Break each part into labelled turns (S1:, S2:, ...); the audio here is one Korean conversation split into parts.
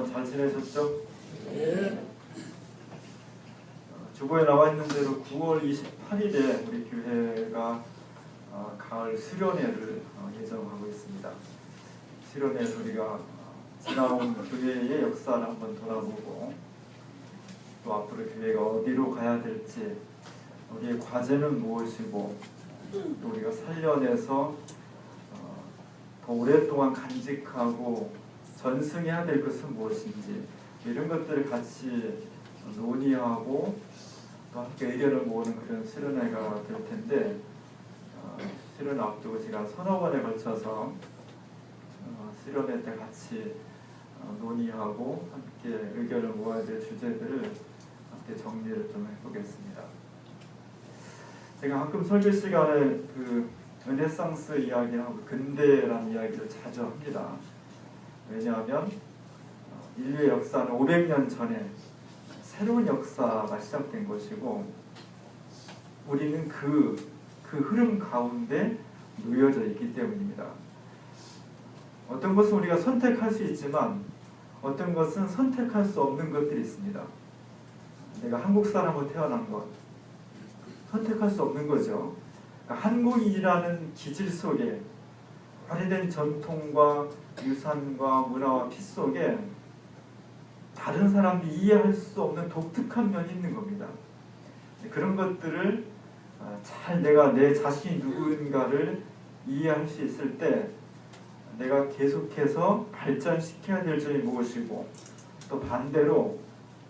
S1: 여러분 잘 지내셨죠?
S2: 예.
S1: 주보에 나와 있는 대로 9월 28일에 우리 교회가 가을 수련회를 예정하고 있습니다. 수련회에서 우리가 지나온 교회의 역사를 한번 돌아보고 또 앞으로 교회가 어디로 가야 될지, 우리의 과제는 무엇이고, 또 우리가 살려내서 더 오랫동안 간직하고 전승해야 될 것은 무엇인지, 이런 것들을 같이 논의하고 또 함께 의견을 모으는 그런 수련회가 될 텐데, 수련 앞두고 제가 서너 번에 걸쳐서 수련회 때 같이 논의하고 함께 의견을 모아야 될 주제들을 함께 정리를 좀 해보겠습니다. 제가 가끔 설교 시간에 르네상스 이야기하고 근대라는 이야기를 자주 합니다. 왜냐하면 인류의 역사는 500년 전에 새로운 역사가 시작된 것이고, 우리는 그 흐름 가운데 놓여져 있기 때문입니다. 어떤 것은 우리가 선택할 수 있지만 어떤 것은 선택할 수 없는 것들이 있습니다. 내가 한국 사람으로 태어난 것, 선택할 수 없는 거죠. 그러니까 한국이라는 기질 속에 오래된 전통과 유산과 문화와 피 속에 다른 사람들이 이해할 수 없는 독특한 면이 있는 겁니다. 그런 것들을 잘 내가 내 자신이 누구인가를 이해할 수 있을 때 내가 계속해서 발전시켜야 될 점이 무엇이고, 또 반대로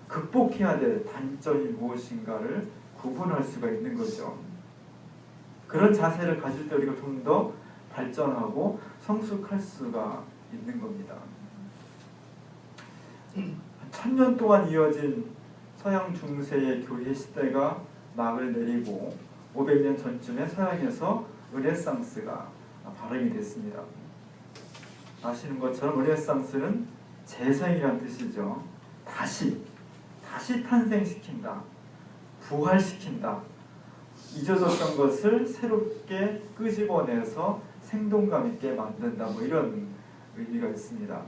S1: 극복해야 될 단점이 무엇인가를 구분할 수가 있는 거죠. 그런 자세를 가질 때 우리가 좀 더 발전하고 성숙할 수가 있는 겁니다. 1000년 동안 이어진 서양 중세의 교회 시대가 막을 내리고 500년 전쯤에 서양에서 르네상스가 발행이 됐습니다. 아시는 것처럼 르네상스는 재생이라는 뜻이죠. 다시 탄생시킨다, 부활시킨다, 잊어졌던 것을 새롭게 끄집어내서 생동감 있게 만든다, 이런 의미가 있습니다.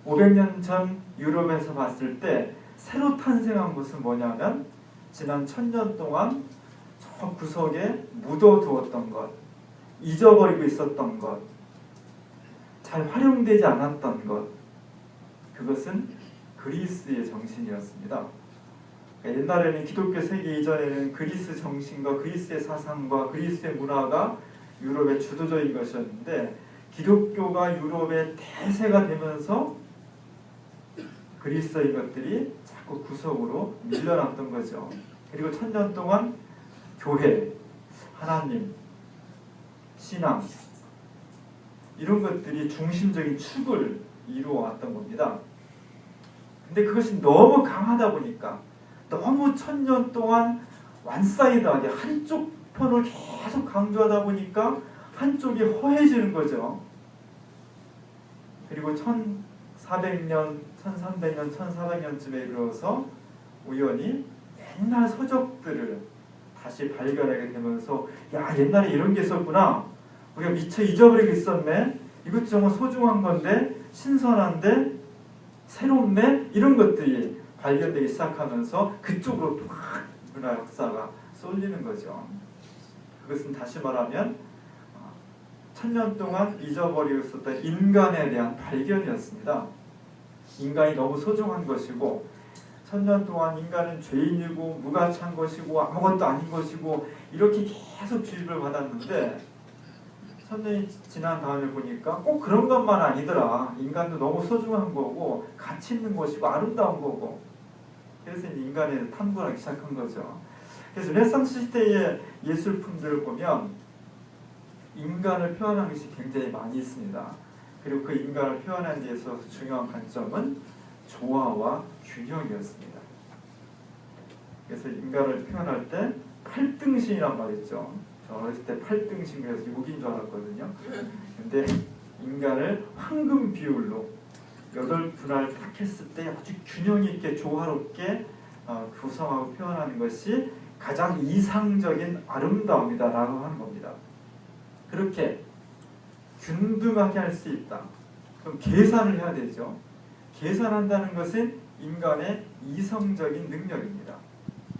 S1: 500년 전 유럽에서 봤을 때 새로 탄생한 것은 뭐냐면, 지난 1000년 동안 저 구석에 묻어두었던 것, 잊어버리고 있었던 것, 잘 활용되지 않았던 것, 그것은 그리스의 정신이었습니다. 그러니까 옛날에는 기독교 세계 이전에는 그리스 정신과 그리스의 사상과 그리스의 문화가 유럽의 주도적인 것이었는데, 기독교가 유럽의 대세가 되면서 그리스의 것들이 자꾸 구석으로 밀려났던 거죠. 그리고 1000년 동안 교회, 하나님, 신앙, 이런 것들이 중심적인 축을 이루어왔던 겁니다. 근데 그것이 너무 강하다 보니까, 너무 1000년 동안 완사이드하게 한쪽 편을 계속 강조하다 보니까 한쪽이 허해지는 거죠. 그리고 1400년, 1300년, 1400년쯤에 이르러서 우연히 옛날 서적들을 다시 발견하게 되면서, 야, 옛날에 이런 게 있었구나, 우리가 미처 잊어버리고 있었네, 이것도 정말 소중한 건데, 신선한데, 새롭네, 이런 것들이 발견되기 시작하면서 그쪽으로 막 문화 역사가 쏠리는 거죠. 그것은 다시 말하면 1000년 동안 잊어버리고 있었던 인간에 대한 발견이었습니다. 인간이 너무 소중한 것이고, 1000년 동안 인간은 죄인이고 무가치한 것이고 아무것도 아닌 것이고 이렇게 계속 주입을 받았는데, 1000년이 지난 다음에 보니까 꼭 그런 것만 아니더라. 인간도 너무 소중한 거고 가치 있는 것이고 아름다운 거고. 그래서 인간에 탐구하기 시작한 거죠. 그래서 르네상스 시대의 예술품들을 보면 인간을 표현하는 것이 굉장히 많이 있습니다. 그리고 그 인간을 표현하는 데 있어서 중요한 관점은 조화와 균형이었습니다. 그래서 인간을 표현할 때 8등신이란 말 있죠. 저 어렸을 때 8등신, 그래서 6인 줄 알았거든요. 근데 인간을 황금 비율로 8분할 딱 했을 때 아주 균형 있게 조화롭게 구성하고 표현하는 것이 가장 이상적인 아름다움이다라고 하는 겁니다. 그렇게 균등하게 할 수 있다. 그럼 계산을 해야 되죠. 계산한다는 것은 인간의 이성적인 능력입니다.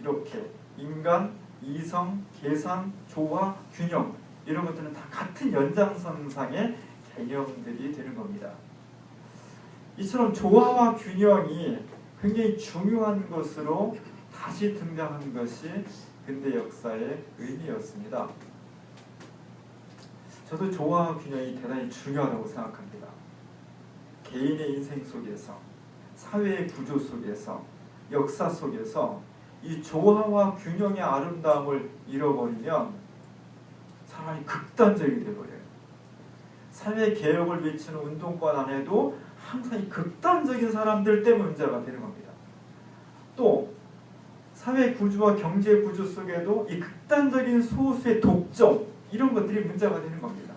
S1: 이렇게 인간, 이성, 계산, 조화, 균형 이런 것들은 다 같은 연장선상의 개념들이 되는 겁니다. 이처럼 조화와 균형이 굉장히 중요한 것으로 다시 등장한 것이 근대 역사의 의미였습니다. 저도 조화와 균형이 대단히 중요하다고 생각합니다. 개인의 인생 속에서, 사회의 구조 속에서, 역사 속에서 이 조화와 균형의 아름다움을 잃어버리면 사람이 극단적이 되어버려요. 사회 개혁을 외치는 운동권 안에도 항상 이 극단적인 사람들 때문에 문제가 되는 겁니다. 또 사회 구조와 경제 구조 속에도 이 극단적인 소수의 독점 이런 것들이 문제가 되는 겁니다.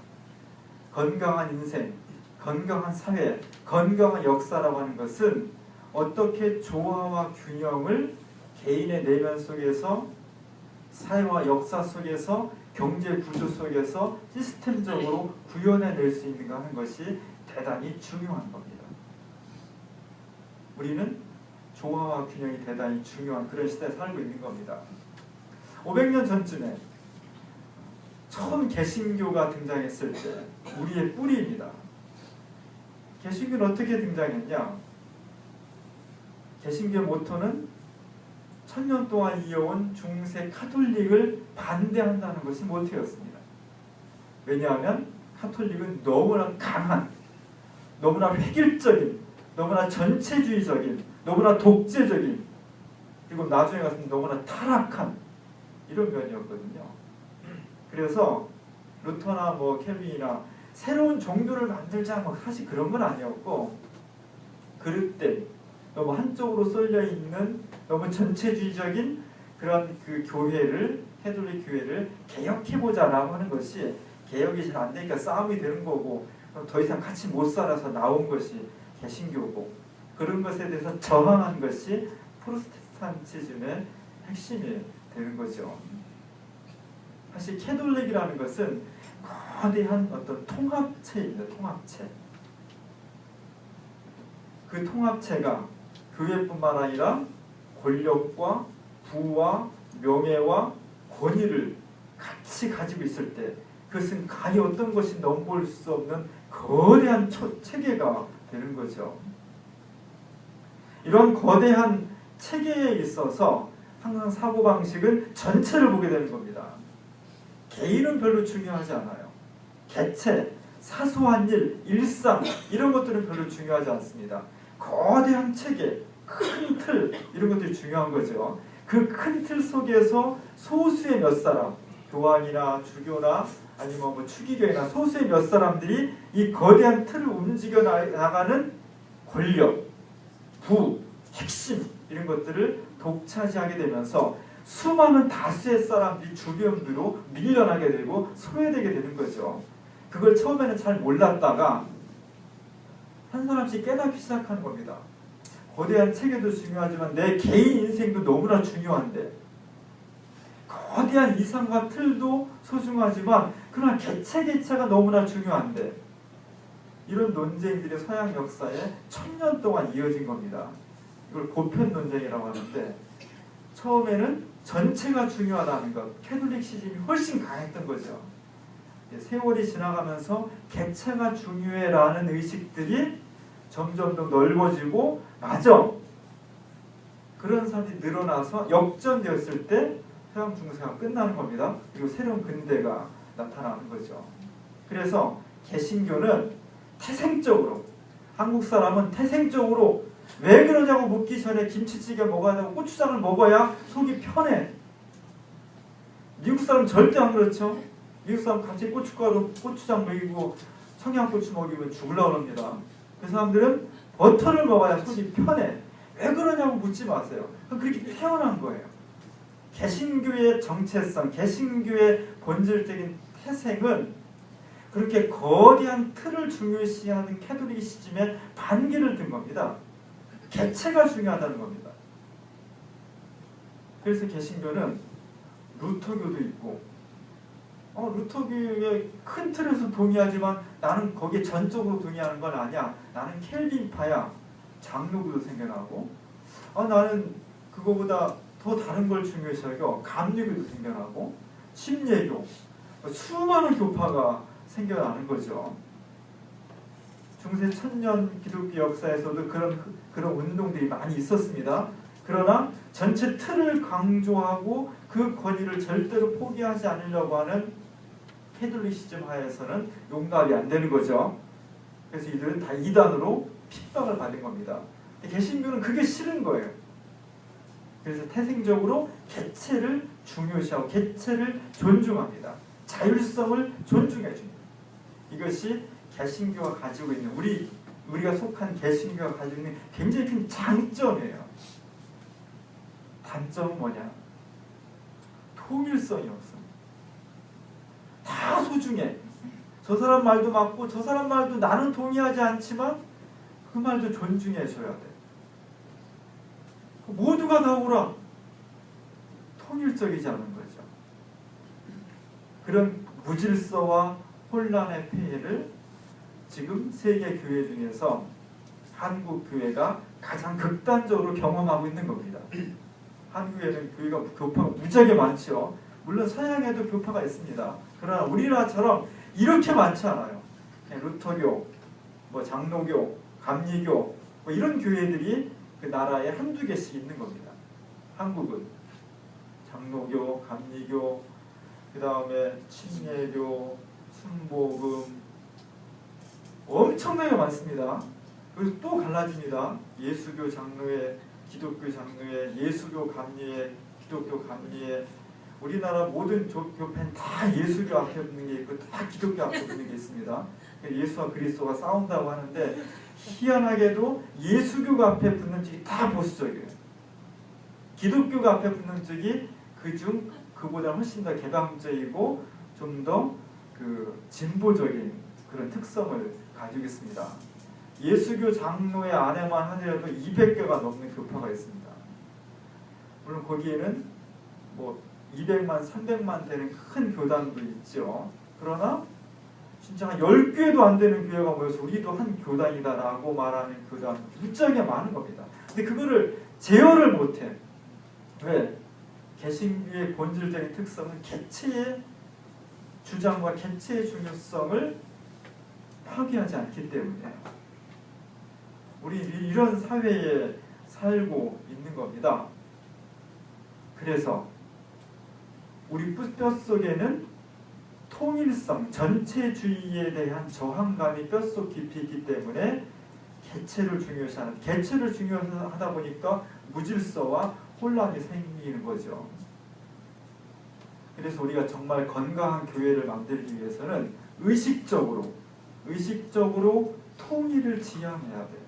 S1: 건강한 인생, 건강한 사회, 건강한 역사라고 하는 것은 어떻게 조화와 균형을 개인의 내면 속에서 사회와 역사 속에서 경제 구조 속에서 시스템적으로 구현해낼 수 있는가 하는 것이 대단히 중요한 겁니다. 우리는 조화와 균형이 대단히 중요한 그런 시대에 살고 있는 겁니다. 500년 전쯤에 처음 개신교가 등장했을 때 우리의 뿌리입니다. 개신교는 어떻게 등장했냐? 개신교의 모토는 1000년 동안 이어온 중세 카톨릭을 반대한다는 것이 모토였습니다. 왜냐하면 카톨릭은 너무나 강한, 너무나 획일적인, 너무나 전체주의적인, 너무나 독재적인, 그리고 나중에 가서 너무나 타락한 이런 면이었거든요. 그래서 루터나 뭐 켈빈이나 새로운 종교를 만들자 뭐 사실 그런 건 아니었고, 그릇된 너무 한쪽으로 쏠려 있는 너무 전체주의적인 그런 그 교회를, 캐톨릭 교회를 개혁해보자라고 하는 것이, 개혁이 잘 안 되니까 싸움이 되는 거고 더 이상 같이 못 살아서 나온 것이 개신교고, 그런 것에 대해서 저항한 것이 프로테스탄티즘의 핵심이 되는 거죠. 사실 캐톨릭이라는 것은 거대한 어떤 통합체입니다. 통합체. 그 통합체가 교회뿐만 아니라 권력과 부와 명예와 권위를 같이 가지고 있을 때 그것은 가히 어떤 것이 넘볼 수 없는 거대한 체계가 되는 거죠. 이런 거대한 체계에 있어서 항상 사고방식은 전체를 보게 되는 겁니다. 개인은 별로 중요하지 않아요. 개체, 사소한 일, 일상 이런 것들은 별로 중요하지 않습니다. 거대한 체계, 큰 틀 이런 것들이 중요한 거죠. 그 큰 틀 속에서 소수의 몇 사람, 교황이나 주교나 아니면 뭐 추기경이나 소수의 몇 사람들이 이 거대한 틀을 움직여 나가는 권력, 부, 핵심 이런 것들을 독차지하게 되면서 수많은 다수의 사람들이 주변으로 밀려나게 되고 소외되게 되는 거죠. 그걸 처음에는 잘 몰랐다가 한 사람씩 깨닫기 시작하는 겁니다. 거대한 체계도 중요하지만 내 개인 인생도 너무나 중요한데, 거대한 이상과 틀도 소중하지만 그러나 개체가 너무나 중요한데, 이런 논쟁들이 서양 역사에 1000년 동안 이어진 겁니다. 이걸 보편 논쟁이라고 하는데, 처음에는 전체가 중요하다는 것, 캐톨릭 시즘이 훨씬 강했던 거죠. 세월이 지나가면서 개체가 중요해라는 의식들이 점점 더 넓어지고, 맞아! 그런 사람들이 늘어나서 역전되었을 때 서양 중세가 끝나는 겁니다. 그리고 새로운 근대가 나타나는 거죠. 그래서 개신교는 태생적으로, 한국 사람은 태생적으로 왜 그러냐고 묻기 전에 김치찌개 먹어야 되고 고추장을 먹어야 속이 편해. 미국 사람은 절대 안 그렇죠. 미국 사람 갑자기 고춧가루, 고추장 먹이고 청양고추 먹이면 죽으려고 합니다. 그 사람들은 버터를 먹어야 속이 편해. 왜 그러냐고 묻지 마세요. 그렇게 태어난 거예요. 개신교의 정체성, 개신교의 본질적인 태생은 그렇게 거대한 틀을 중요시하는 캐톨릭시즘의 반기를 든 겁니다. 개체가 중요하다는 겁니다. 그래서 개신교는 루터교도 있고, 루터교의 큰 틀에서 동의하지만 나는 거기에 전적으로 동의하는 건 아니야. 나는 켈빈파야. 장로교도 생겨나고, 나는 그거보다 더 다른 걸 중요시하고 감리교도 생겨나고, 침례교, 수많은 교파가 생겨나는 거죠. 중세 천년 기독교 역사에서도 그런 운동들이 많이 있었습니다. 그러나 전체 틀을 강조하고 그 권위를 절대로 포기하지 않으려고 하는 캐톨리시즘 하에서는 용납이 안 되는 거죠. 그래서 이들은 다 이단으로 핍박을 받은 겁니다. 개신교는 그게 싫은 거예요. 그래서 태생적으로 개체를 중요시하고 개체를 존중합니다. 자율성을 존중해 줍니다. 이것이 개신교가 가지고 있는 우리가 속한 개신교가 가지고 있는 굉장히 큰 장점이에요. 단점은 뭐냐? 통일성이 없습니다. 다 소중해. 저 사람 말도 맞고 저 사람 말도 나는 동의하지 않지만 그 말도 존중해 줘야 돼. 모두가 다 옳아. 통일적이지 않은 거죠. 그런 무질서와 혼란의 폐해를 지금 세계 교회 중에서 한국 교회가 가장 극단적으로 경험하고 있는 겁니다. 한국에는 교파가 무지하게 많죠. 물론 서양에도 교파가 있습니다. 그러나 우리나라처럼 이렇게 많지 않아요. 루터교, 장로교, 감리교 이런 교회들이 그 나라에 한두 개씩 있는 겁니다. 한국은 장로교, 감리교, 그 다음에 침례교, 순복음 엄청나게 많습니다. 그리고 또 갈라집니다. 예수교 장로회, 기독교 장로회, 예수교 감리회, 기독교 감리회. 우리나라 모든 교회는 다 예수교 앞에 붙는 게 있고 다 기독교 앞에 붙는 게 있습니다. 예수와 그리스도가 싸운다고 하는데 희한하게도 예수교가 앞에 붙는 쪽이 다 보수적이에요. 기독교가 앞에 붙는 쪽이 그보다 훨씬 더 개방적이고 좀 더 진보적인 그런 특성을 가지고 있습니다. 예수교 장로회 안에만 하더라도 200개가 넘는 교파가 있습니다. 물론 거기에는 200만, 300만 되는 큰 교단도 있죠. 그러나 진짜 한 10개도 안 되는 교회가 모여서 우리도 한 교단이다라고 말하는 교단 무지하게 많은 겁니다. 근데 그거를 제어를 못해. 왜? 개신교의 본질적인 특성은 개체의 주장과 개체의 중요성을 파괴하지 않기 때문에 우리 이런 사회에 살고 있는 겁니다. 그래서 우리 뼛속에는 통일성, 전체주의에 대한 저항감이 뼛속 깊이 있기 때문에 개체를 중요하다 보니까 무질서와 혼란이 생기는 거죠. 그래서 우리가 정말 건강한 교회를 만들기 위해서는 의식적으로 통일을 지향해야 돼요.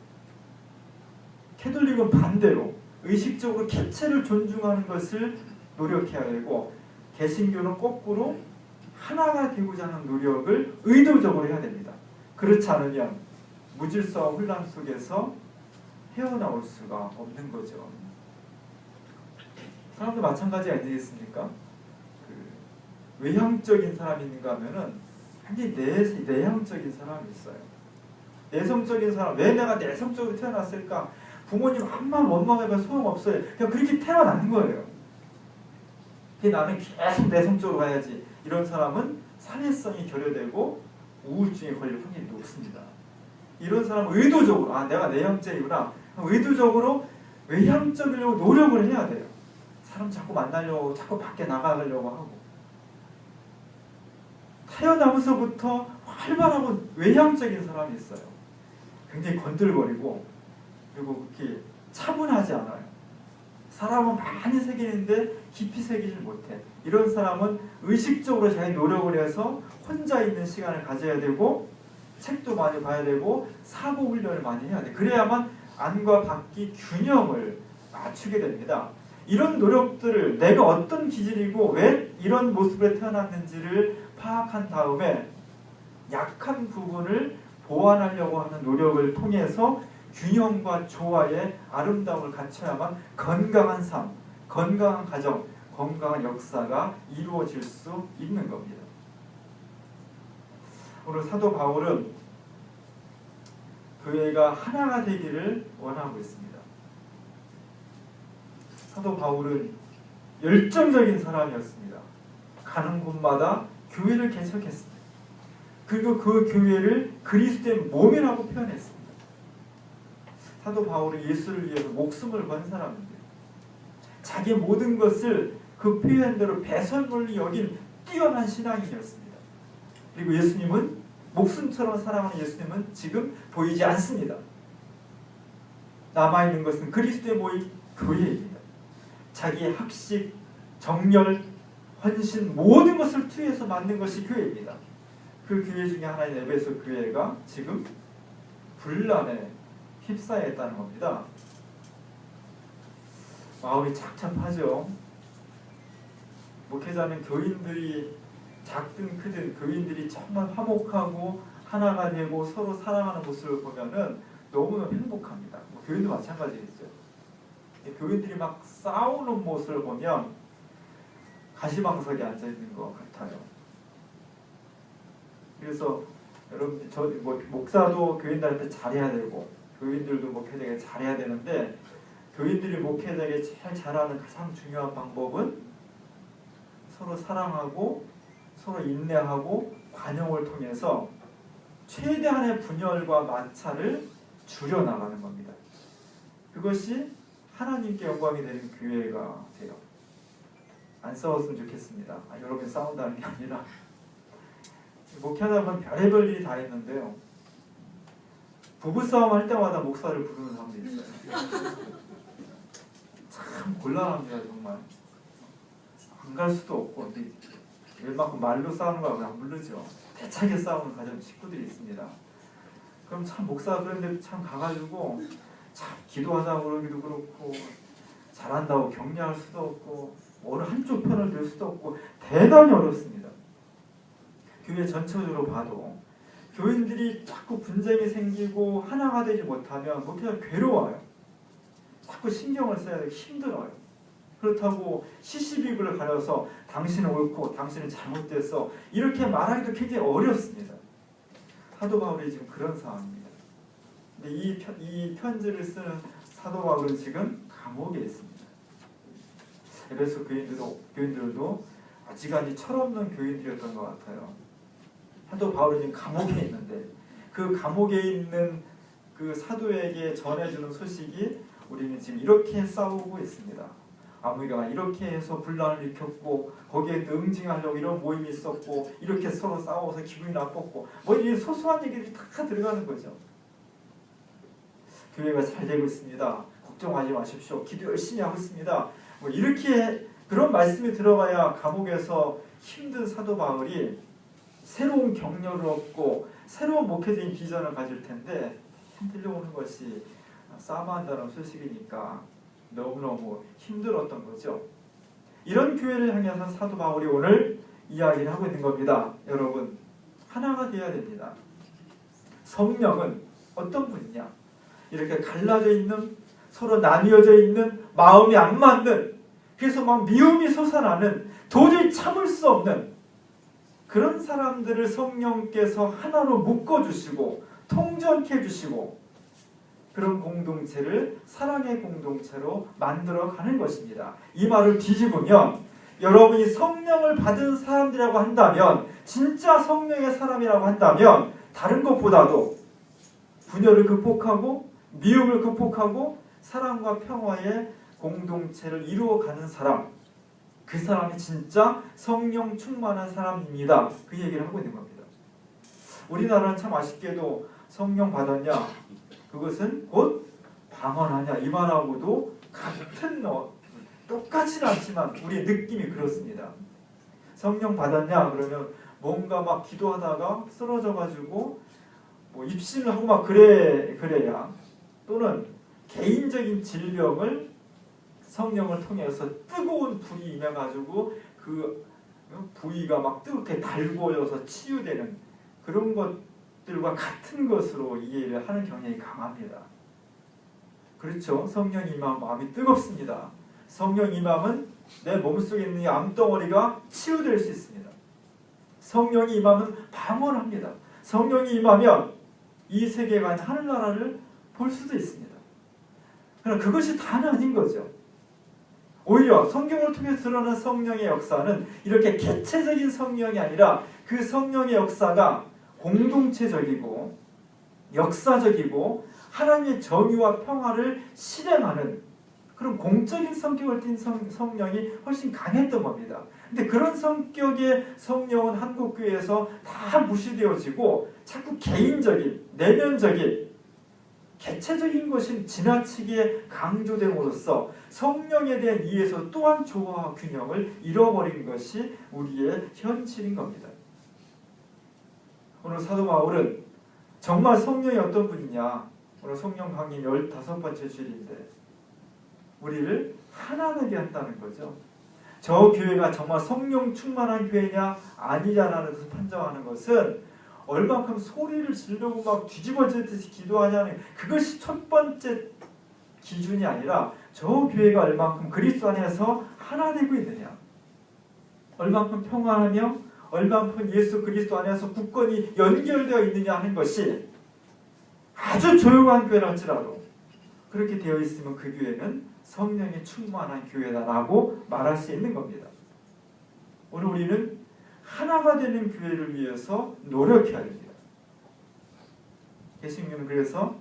S1: 캐톨릭은 반대로 의식적으로 개체를 존중하는 것을 노력해야 되고, 개신교는 거꾸로 하나가 되고자 하는 노력을 의도적으로 해야 됩니다. 그렇지 않으면 무질서와 혼란 속에서 헤어나올 수가 없는 거죠. 사람도 마찬가지 아니겠습니까? 외향적인 사람이 있는가 하면은 굉장히 내향적인 사람이 있어요. 내성적인 사람, 왜 내가 내성적으로 태어났을까? 부모님 한번 원망해봐 소용없어요. 그냥 그렇게 태어난 거예요. 나는 계속 내성적으로 가야지. 이런 사람은 사회성이 결여되고 우울증에 걸릴 확률이 높습니다. 이런 사람은 의도적으로 내가 내향적이구나. 의도적으로 외향적이려고 노력을 해야 돼요. 사람 자꾸 만나려고, 자꾸 밖에 나가려고 하고. 태어나면서부터 활발하고 외향적인 사람이 있어요. 굉장히 건들거리고 그리고 그렇게 차분하지 않아요. 사람은 많이 새기는데 깊이 새기질 못해. 이런 사람은 의식적으로 자기 노력을 해서 혼자 있는 시간을 가져야 되고 책도 많이 봐야 되고 사고 훈련을 많이 해야 돼. 그래야만 안과 밖이 균형을 맞추게 됩니다. 이런 노력들을 내가 어떤 기질이고 왜 이런 모습으로 태어났는지를 파악한 다음에 약한 부분을 보완하려고 하는 노력을 통해서 균형과 조화의 아름다움을 갖춰야만 건강한 삶, 건강한 가정, 건강한 역사가 이루어질 수 있는 겁니다. 오늘 사도 바울은 교회가 하나가 되기를 원하고 있습니다. 사도 바울은 열정적인 사람이었습니다. 가는 곳마다 교회를 개척했습니다. 그리고 그 교회를 그리스도의 몸이라고 표현했습니다. 사도 바울은 예수를 위해서 목숨을 건 사람인데 자기 모든 것을 그 표현대로 배설물로 여긴 뛰어난 신앙인이었습니다. 그리고 예수님은 목숨처럼 사랑하는 예수님은 지금 보이지 않습니다. 남아있는 것은 그리스도의 모임 교회입니다. 자기의 학식, 정열, 헌신 모든 것을 투여해서 만든 것이 교회입니다. 그 교회 중에 하나인 에베소 교회가 지금 분란에 휩싸여 있다는 겁니다. 마음이 착잡하죠. 목회자는 교인들이 작든 크든 교인들이 정말 화목하고 하나가 되고 서로 사랑하는 모습을 보면은 너무너무 행복합니다. 교인도 마찬가지겠죠. 교인들이 막 싸우는 모습을 보면 가시방석에 앉아 있는 것 같아요. 그래서 여러분 저 목사도 교인들한테 잘해야 되고 교인들도 목회자에게 잘해야 되는데 교인들이 목회자에게 제일 잘하는 가장 중요한 방법은 서로 사랑하고 서로 인내하고 관용을 통해서 최대한의 분열과 마찰을 줄여나가는 겁니다. 그것이 하나님께 영광이 되는 교회가 돼요. 안 싸웠으면 좋겠습니다. 여러분이 싸운다는 게 아니라 목회하다 보면 별의별 일이 다 있는데요. 부부싸움 할 때마다 목사를 부르는 사람도 있어요. 참 곤란합니다. 정말. 안 갈 수도 없고 웬만큼 말로 싸우는 거 안 부르죠. 대차게 싸우는 가정 식구들이 있습니다. 그럼 참 목사가 그런데 참 가가지고 참 기도하자고 그러기도 그렇고 잘한다고 격려할 수도 없고 어느 한쪽 편을 들 수도 없고 대단히 어렵습니다. 교회 전체적으로 봐도 교인들이 자꾸 분쟁이 생기고 하나가 되지 못하면 목회자가 괴로워요. 자꾸 신경을 써야 되고 힘들어요. 그렇다고 시시비비를 가려서 당신은 옳고 당신은 잘못됐어 이렇게 말하기도 굉장히 어렵습니다. 사도 바울이 지금 그런 상황입니다. 근데 이 편지를 쓰는 사도 바울은 지금 감옥에 있습니다. 에베소 교인들도 아직까지 철없는 교인들이었던 것 같아요. 사도 바울은 지금 감옥에 있는데 그 감옥에 있는 그 사도에게 전해주는 소식이 우리는 지금 이렇게 싸우고 있습니다. 아무리가 이렇게 해서 분란을 일으켰고 거기에 응징하려고 이런 모임이 있었고 이렇게 서로 싸워서 기분이 나빴고 뭐 이런 소소한 얘기들이 다 들어가는 거죠. 교회가 잘 되고 있습니다. 걱정하지 마십시오. 기도 열심히 하고 있습니다. 뭐 이렇게 그런 말씀이 들어가야 감옥에서 힘든 사도 바울이 새로운 격려를 얻고 새로운 목회적인 비전을 가질 텐데 들려오는 것이 싸움한다는 소식이니까 너무너무 힘들었던 거죠. 이런 교회를 향해서 사도 바울이 오늘 이야기를 하고 있는 겁니다. 여러분 하나가 되어야 됩니다. 성령은 어떤 분이냐? 이렇게 갈라져 있는 서로 나뉘어져 있는 마음이 안 맞는 그래서 막 미움이 솟아나는 도저히 참을 수 없는 그런 사람들을 성령께서 하나로 묶어주시고 통전케 해주시고 그런 공동체를 사랑의 공동체로 만들어가는 것입니다. 이 말을 뒤집으면 여러분이 성령을 받은 사람들이라고 한다면 진짜 성령의 사람이라고 한다면 다른 것보다도 분열을 극복하고 미움을 극복하고 사랑과 평화의 공동체를 이루어가는 사람 그 사람이 진짜 성령 충만한 사람입니다. 그 얘기를 하고 있는 겁니다. 우리나라는 참 아쉽게도 성령 받았냐 그것은 곧 방언하냐 이 말하고도 같은 똑같지는 않지만 우리의 느낌이 그렇습니다. 성령 받았냐 그러면 뭔가 막 기도하다가 쓰러져가지고 뭐 입신을 하고 막 그래야 또는 개인적인 질병을 성령을 통해서 뜨거운 불이 임해가지고 그 부위가 막 뜨겁게 달구어져서 치유되는 그런 것들과 같은 것으로 이해를 하는 경향이 강합니다. 그렇죠. 성령 임하면 마음이 뜨겁습니다. 성령 임하면 내 몸속에 있는 이 암덩어리가 치유될 수 있습니다. 성령이 임하면 방언합니다. 성령이 임하면 이 세계가 아닌 하늘나라를 볼 수도 있습니다. 그러나 그것이 다는 아닌 거죠. 오히려 성경을 통해서 드러나는 성령의 역사는 이렇게 개체적인 성령이 아니라 그 성령의 역사가 공동체적이고 역사적이고 하나님의 정의와 평화를 실행하는 그런 공적인 성격을 띤 성령이 훨씬 강했던 겁니다. 근데 그런 성격의 성령은 한국교회에서 다 무시되어지고 자꾸 개인적인, 내면적인, 개체적인 것이 지나치게 강조됨으로써 성령에 대한 이해에서 또한 조화와 균형을 잃어버린 것이 우리의 현실인 겁니다. 오늘 사도 바울은 정말 성령이 어떤 분이냐, 오늘 성령 강림 15번째 주일인데 우리를 하나 되게 한다는 거죠. 저 교회가 정말 성령 충만한 교회냐 아니냐라는 것을 판정하는 것은 얼만큼 소리를 지르고 막 뒤집어지듯이 기도하냐는 그것이 첫 번째 기준이 아니라 저 교회가 얼만큼 그리스도 안에서 하나 되고 있느냐, 얼만큼 평안하며 얼만큼 예수 그리스도 안에서 굳건히 연결되어 있느냐 하는 것이 아주 조용한 교회라 할지라도 그렇게 되어 있으면 그 교회는 성령이 충만한 교회다라고 말할 수 있는 겁니다. 오늘 우리는 하나가 되는 교회를 위해서 노력해야 됩니다. 개신교는 그래서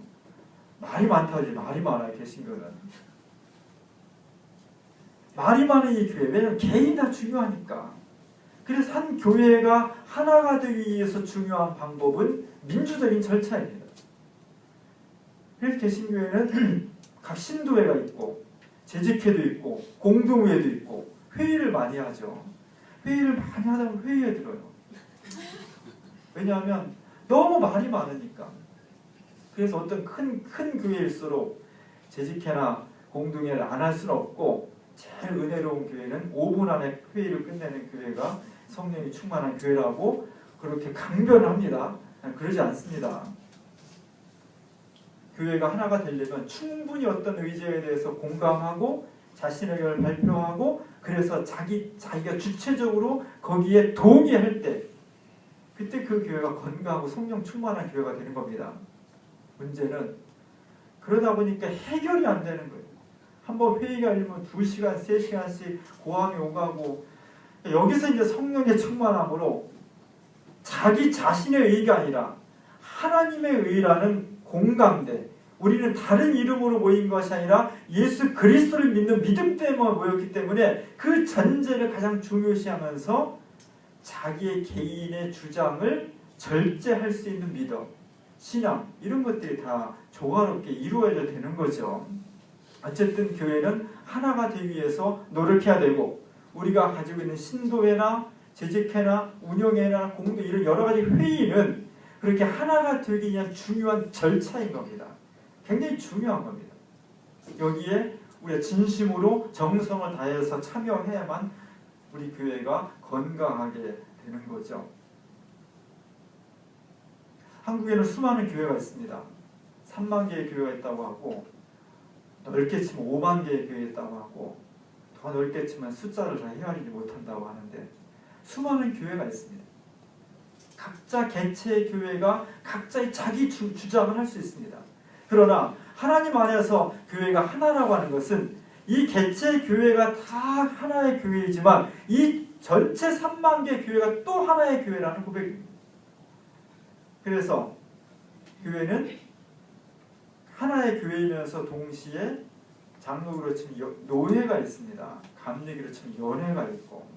S1: 말이 많다지 말이 많아요. 개신교는 말이 많은 이 교회, 왜냐하면 개인이 다 중요하니까. 그래서 한 교회가 하나가 되기 위해서 중요한 방법은 민주적인 절차입니다. 그래서 개신교회는 각 신도회가 있고 재직회도 있고 공동회도 있고 회의를 많이 하죠. 회의를 많이 하다 보면 회의에 들어요. 왜냐하면 너무 말이 많으니까. 그래서 어떤 큰 교회일수록 재직회나 공동회를 안 할 수는 없고 제일 은혜로운 교회는 5분 안에 회의를 끝내는 교회가 성령이 충만한 교회라고 그렇게 강변을 합니다. 그러지 않습니다. 교회가 하나가 되려면 충분히 어떤 의제에 대해서 공감하고 자신의 의견을 발표하고 그래서 자기가 주체적으로 거기에 동의할 때 그때 그 교회가 건강하고 성령 충만한 교회가 되는 겁니다. 문제는 그러다 보니까 해결이 안 되는 거예요. 한번 회의가 열리면 2시간, 3시간씩 고함이 오가고 여기서 이제 성령의 충만함으로 자기 자신의 의가 아니라 하나님의 의라는 공감대, 우리는 다른 이름으로 모인 것이 아니라 예수 그리스도를 믿는 믿음 때문에 모였기 때문에 그 전제를 가장 중요시하면서 자기의 개인의 주장을 절제할 수 있는 믿음, 신앙 이런 것들이 다 조화롭게 이루어져야 되는 거죠. 어쨌든 교회는 하나가 되기 위해서 노력해야 되고 우리가 가지고 있는 신도회나 재직회나 운영회나 공동 이런 여러 가지 회의는 그렇게 하나가 되기 위한 중요한 절차인 겁니다. 굉장히 중요한 겁니다. 여기에 우리가 진심으로 정성을 다해서 참여해야만 우리 교회가 건강하게 되는 거죠. 한국에는 수많은 교회가 있습니다. 3만 개의 교회가 있다고 하고 넓게 치면 5만 개의 교회가 있다고 하고 더 넓게 치면 숫자를 다 헤아리지 못한다고 하는데 수많은 교회가 있습니다. 각자 개체의 교회가 각자의 자기 주장을 할 수 있습니다. 그러나 하나님 안에서 교회가 하나라고 하는 것은 이 개체의 교회가 다 하나의 교회이지만 이 전체 3만 개의 교회가 또 하나의 교회라는 고백입니다. 그래서 교회는 하나의 교회이면서 동시에 장로기로 치면 노회가 있습니다. 감리기로 치면 연회가 있고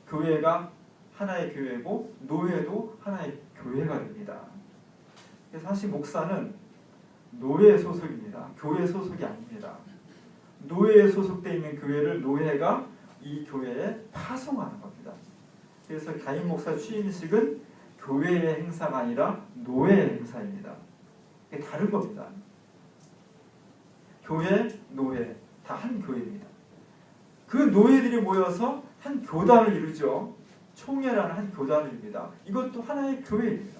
S1: 교회가 하나의 교회고 노회도 하나의 교회가 됩니다. 그래서 사실 목사는 노회 소속입니다. 교회 소속이 아닙니다. 노회에 소속되어 있는 교회를 노회가 이 교회에 파송하는 겁니다. 그래서 가임 목사 취임식은 교회의 행사가 아니라 노회의 행사입니다. 이게 다른 겁니다. 교회, 노회 다 한 교회입니다. 그 노회들이 모여서 한 교단을 이루죠. 총회라는 한 교단입니다. 이것도 하나의 교회입니다.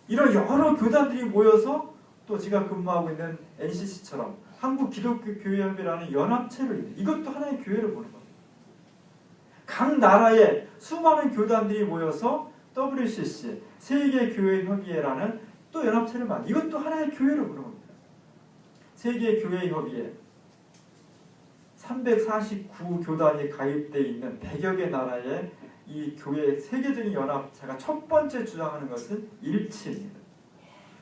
S1: 이런 여러 교단들이 모여서 또 제가 근무하고 있는 NCC처럼 한국기독교교회협회라는 연합체를 이루는 이것도 하나의 교회를 보는 겁니다. 각 나라에 수많은 교단들이 모여서 WCC, 세계교회협의회라는 또 연합체를 이것도 하나의 교회로 부르는 겁니다. 세계교회협의회 349교단이 가입되어 있는 100여 개 나라의 이 교회 세계적인 연합체가 첫 번째 주장하는 것은 일치입니다.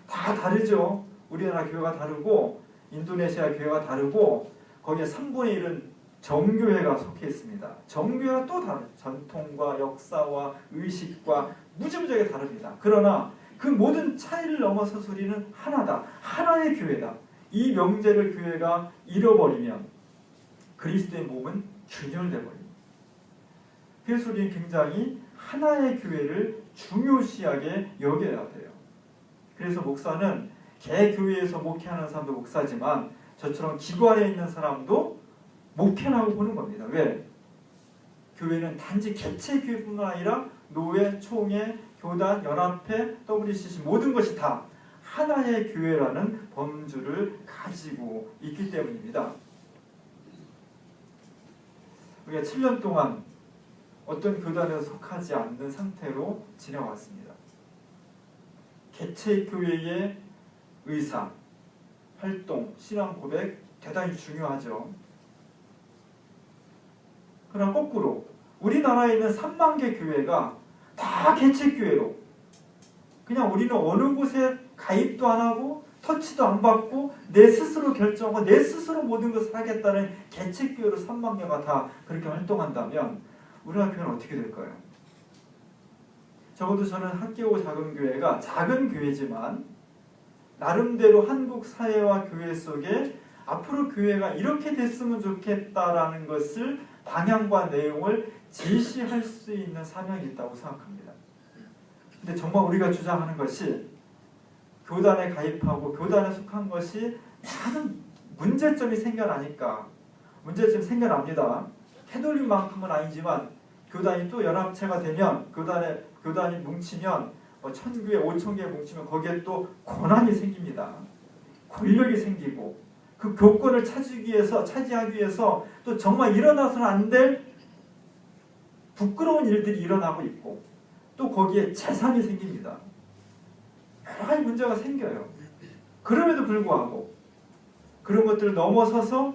S1: 다 다르죠. 우리나라 교회가 다르고 인도네시아 교회가 다르고 거기에 3분의 1은 정교회가 속해 있습니다. 정교회가 또 다른 전통과 역사와 의식과 무지무지하게 다릅니다. 그러나 그 모든 차이를 넘어서서 우리는 하나다. 하나의 교회다. 이 명제를 교회가 잃어버리면 그리스도의 몸은 균열되어 버립니다. 그래서 우리는 굉장히 하나의 교회를 중요시하게 여겨야 돼요. 그래서 목사는 개교회에서 목회하는 사람도 목사지만 저처럼 기관에 있는 사람도 목회라고 보는 겁니다. 왜? 교회는 단지 개체교회뿐만 아니라 노회, 총회, 교단, 연합회, WCC 모든 것이 다 하나의 교회라는 범주를 가지고 있기 때문입니다. 우리가 7년 동안 어떤 교단에 속하지 않는 상태로 지내왔습니다. 개체교회의 의사, 활동, 신앙 고백 대단히 중요하죠. 그러나 거꾸로 우리나라에 있는 3만 개 교회가 다 개체교회로 그냥 우리는 어느 곳에 가입도 안 하고 터치도 안 받고 내 스스로 결정하고 내 스스로 모든 것을 하겠다는 개체교회로 3만 개가 다 그렇게 활동한다면 우리나라 교회는 어떻게 될까요? 적어도 저는 학계오 작은 교회가 작은 교회지만 나름대로 한국 사회와 교회 속에 앞으로 교회가 이렇게 됐으면 좋겠다라는 것을 방향과 내용을 제시할 수 있는 사명이 있다고 생각합니다. 근데 정말 우리가 주장하는 것이 교단에 가입하고 교단에 속한 것이 많은 문제점이 생겨나니까 문제점이 생겨납니다. 캐톨릭만큼은 아니지만 교단이 또 연합체가 되면 교단이 뭉치면 1000교회, 5000교회 뭉치면 거기에 또 권한이 생깁니다. 권력이 생기고 그 교권을 차지하기 위해서 또 정말 일어나서는 안 될 부끄러운 일들이 일어나고 있고 또 거기에 재산이 생깁니다. 여러 가지 문제가 생겨요. 그럼에도 불구하고 그런 것들을 넘어서서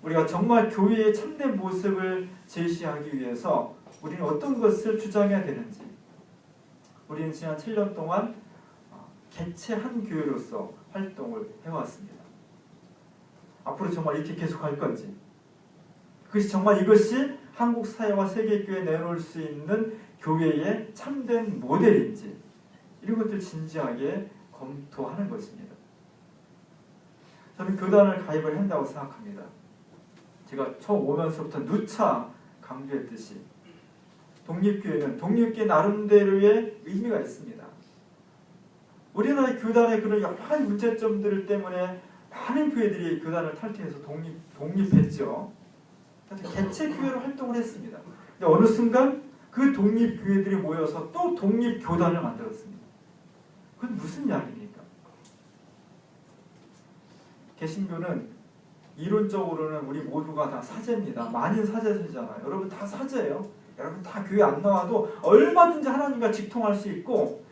S1: 우리가 정말 교회의 참된 모습을 제시하기 위해서 우리는 어떤 것을 주장해야 되는지 우리는 지난 7년 동안 개체 한 교회로서 활동을 해왔습니다. 앞으로 정말 이렇게 계속할 건지 정말 이것이 한국 사회와 세계교회에 내놓을 수 있는 교회의 참된 모델인지 이런 것들 진지하게 검토하는 것입니다. 저는 교단을 가입을 한다고 생각합니다. 제가 처음 오면서부터 누차 강조했듯이 독립교회는 독립교회 나름대로의 의미가 있습니다. 우리나라의 교단의 그런 여러 가지 문제점들 때문에 많은 교회들이 교단을 탈퇴해서 독립했죠. 개체교회로 활동을 했습니다. 근데 어느 순간 그 독립교회들이 모여서 또 독립교단을 만들었습니다. 그건 무슨 이야기입니까? 개신교는 이론적으로는 우리 모두가 다 사제입니다. 만인 사제잖아요. 여러분 다 사제예요. 여러분 다 교회 안 나와도 얼마든지 하나님과 직통할 수 있고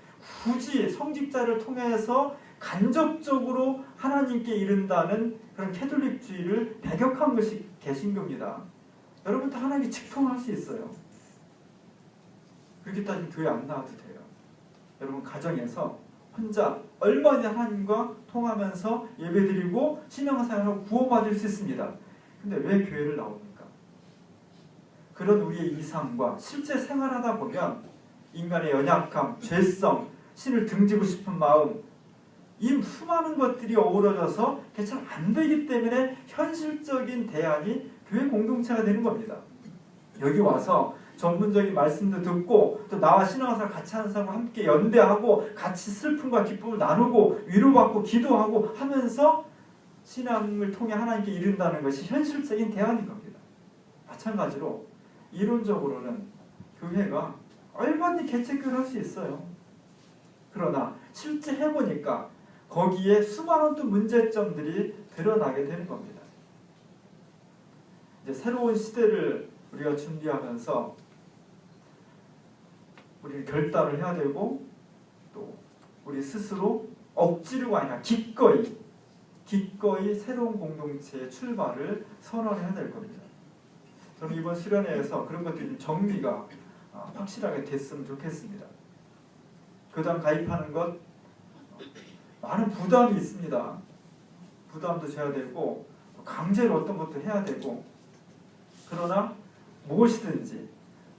S1: 굳이 성직자를 통해서 간접적으로 하나님께 이른다는 그런 캐톨릭주의를 배격한 것이 개신교입니다. 여러분 다 하나님께 직통할 수 있어요. 그렇게 따지면 교회 안 나와도 돼요. 여러분 가정에서 혼자 얼마든지 하나님과 통하면서 예배드리고 신앙생활하고 구원받을 수 있습니다. 근데 왜 교회를 나옵니까? 그런 우리의 이상과 실제 생활하다 보면 인간의 연약함, 죄성, 신을 등지고 싶은 마음 이 수많은 것들이 어우러져서 그게 잘 안 되기 때문에 현실적인 대안이 교회 공동체가 되는 겁니다. 여기 와서 전문적인 말씀도 듣고 또 나와 신앙생활 같이 하는 사람과 함께 연대하고 같이 슬픔과 기쁨을 나누고 위로받고 기도하고 하면서 신앙을 통해 하나님께 이른다는 것이 현실적인 대안인 겁니다. 마찬가지로 이론적으로는 교회가 얼마든지 개체교회를 할 수 있어요. 그러나 실제 해보니까 거기에 수많은 또 문제점들이 드러나게 되는 겁니다. 이제 새로운 시대를 우리가 준비하면서 우리는 결단을 해야 되고 또 우리 스스로 억지로가 아니라 기꺼이 새로운 공동체의 출발을 선언해야 될 겁니다. 저는 이번 수련회에서 그런 것들이 좀 정리가 확실하게 됐으면 좋겠습니다. 교단 가입하는 것 많은 부담이 있습니다. 부담도 져야 되고 강제로 어떤 것도 해야 되고, 그러나 무엇이든지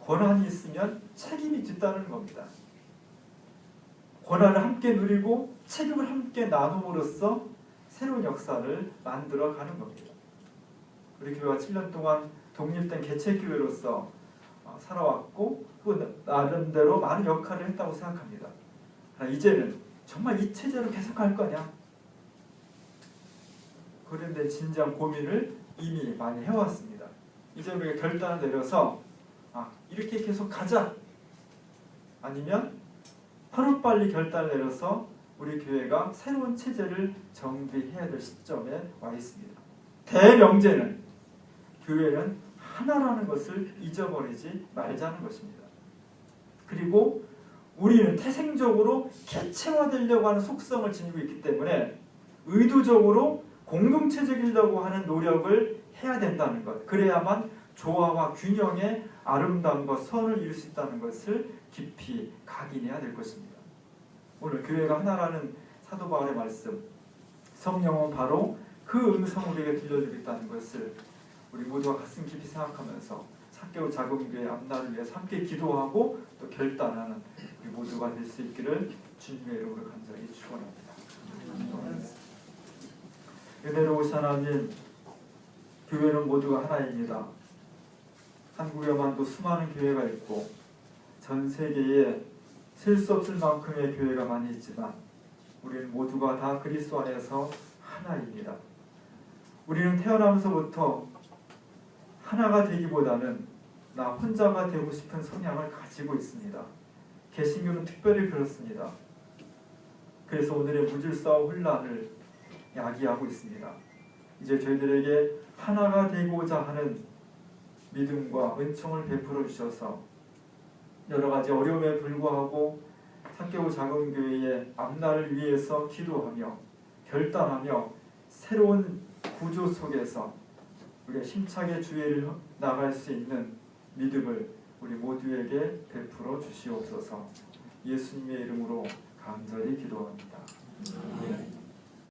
S1: 권한이 있으면 책임이 뒤따르는 겁니다. 권한을 함께 누리고 책임을 함께 나눔으로써 새로운 역사를 만들어가는 겁니다. 우리 교회가 7년 동안 독립된 개척교회로서 살아왔고 그 나름대로 많은 역할을 했다고 생각합니다. 그러나 이제는 정말 이 체제로 계속할 거냐? 그런데 진지한 고민을 이미 많이 해왔습니다. 이제 우리가 결단을 내려서 이렇게 계속 가자, 아니면 하루빨리 결단을 내려서 우리 교회가 새로운 체제를 정비해야 될 시점에 와 있습니다. 대명제는 교회는 하나라는 것을 잊어버리지 말자는 것입니다. 그리고 우리는 태생적으로 개체화되려고 하는 속성을 지니고 있기 때문에 의도적으로 공동체적이려고 하는 노력을 해야 된다는 것, 그래야만 조화와 균형의 아름다움과 선을 이룰 수 있다는 것을 깊이 각인해야 될 것입니다. 오늘 교회가 하나라는 사도 바울의 말씀, 성령은 바로 그 음성을 우리에게 들려주고 있다는 것을 우리 모두가 가슴 깊이 생각하면서 사개월 자금교회 앞날을 위해서 함께 기도하고 또 결단하는 우리 모두가 될 수 있기를 주님의 이름으로 간절히 축원합니다. 은혜로우신 하나님, 교회는 모두가 하나입니다. 한국에만도 수많은 교회가 있고 전 세계에 셀 수 없을 만큼의 교회가 많이 있지만 우리는 모두가 다 그리스도 안에서 하나입니다. 우리는 태어나면서부터 하나가 되기보다는 나 혼자가 되고 싶은 성향을 가지고 있습니다. 개신교는 특별히 그렇습니다. 그래서 오늘의 무질서와 혼란을 야기하고 있습니다. 이제 저희들에게 하나가 되고자 하는 믿음과 은총을 베풀어 주셔서 여러 가지 어려움에 불구하고 사개오 작은교회의 앞날을 위해서 기도하며 결단하며 새로운 구조 속에서 우리가 힘차게 주의를 나갈 수 있는 믿음을 우리 모두에게 베풀어 주시옵소서. 예수님의 이름으로 간절히 기도합니다.